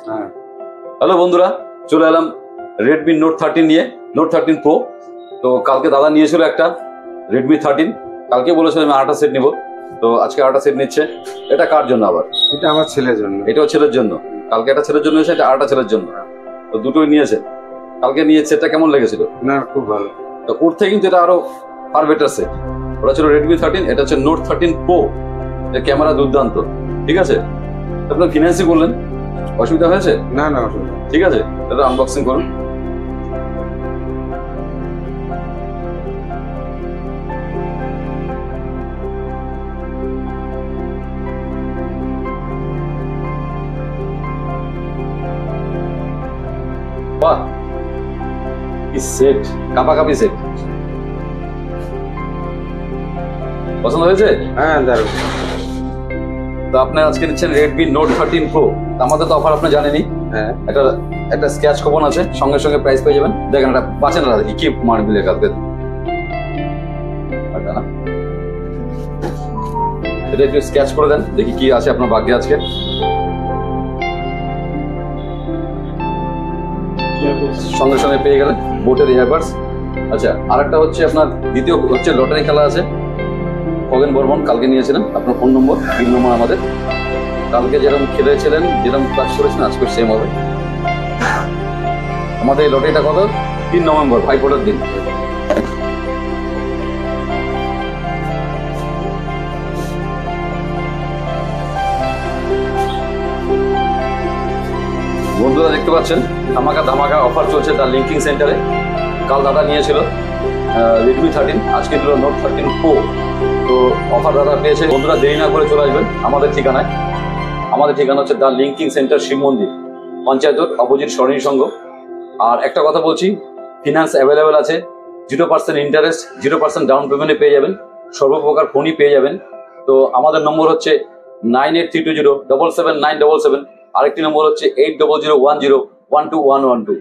হ্যাঁ। হ্যালো বন্ধুরা, চলে এলাম রেডমি নোট 13 নিয়ে, নোট 13 প্রো। তো কালকে দাদা নিয়েছিল একটা রেডমি 13, কালকে বলেছিল আমি 8টা সেট নিব, তো আজকে 8টা সেট নিচ্ছে। এটা কার জন্য আবার? এটা আমার ছেলের জন্য। এটাও ছেলের জন্য। কালকে একটা ছেলের জন্য এসে, এটা 8টা ছেলের জন্য। তো দুটোই নিয়েছে। কালকে নিয়ে সেটটা কেমন লেগেছিল? না, খুব ভালো। তো ওর থেকে কিন্তু এটা আরো ফার বেটার সেট। ওটা ছিল রেডমি 13, এটা হচ্ছে নোট 13 প্রো। এর ক্যামেরা দুর্দান্ত, ঠিক আছে? আপনার ফিনান্সই করলেন, অসুবিধা হয়েছে? না না, অসুবিধা। ঠিক আছে, এটা আনবক্সিং করুন। বাহ, কি সেট, কাপাকাপি সেট। পছন্দ হয়েছে? হ্যাঁ, দারুণ। তো আপনি আজকে নিচ্ছেন রেডমি নোট 13 প্রো। আমাদের তো অফার আপনি জানেনই। হ্যাঁ, একটা স্ক্র্যাচ কুপন আছে, সঙ্গে সঙ্গে প্রাইস পেয়ে যাবেন। দেখেন এটা বাঁচেন না, দেখি কি মারবিলে কালকে। না, এটা একটু স্ক্র্যাচ করে দেন, দেখি কি আছে আপনার ভাগ্যে আজকে। সঙ্গে সঙ্গে পেয়ে গেলেন বোটের ইয়ারবাডস। আচ্ছা, আরেকটা হচ্ছে আপনার দ্বিতীয় হচ্ছে লটারি খেলা আছে। খগেন বর্মন কালকে নিয়েছিলেন আপনার ফোন নম্বর, পিন নম্বর আমাদের। কালকে যেরকম খেলেছিলেন, যেরকম কাজ করেছেন, আজকে সেম হবে। আমাদের এই লটারিটা কত? 3 নভেম্বর, ভাইফোঁটার দিন। বন্ধুরা দেখতে পাচ্ছেন ধামাকা ধামাকা অফার চলছে দ্য লিঙ্কিং সেন্টারে। কাল দাদা নিয়েছিল রেডমি 13, আজকে দিল নোট 13 প্রো। তো অফার দাদা পেয়েছে। বন্ধুরা দেরি না করে চলে আসবেন আমাদের ঠিকানায়। আমাদের ঠিকানা হচ্ছে দ্য লিঙ্কিং সেন্টার, শিব মন্দির, পঞ্চায়েত রোড, অপোজিট স্বর্ণী সংঘ। আর একটা কথা বলছি, ফিনান্স অ্যাভেলেবেল আছে। 0% ইন্টারেস্ট, 0% ডাউন পেমেন্টে পেয়ে যাবেন। সর্বপ্রকার ফোনই পেয়ে যাবেন। তো আমাদের নম্বর হচ্ছে 9832077977। আরেকটি নম্বর হচ্ছে 8001012112।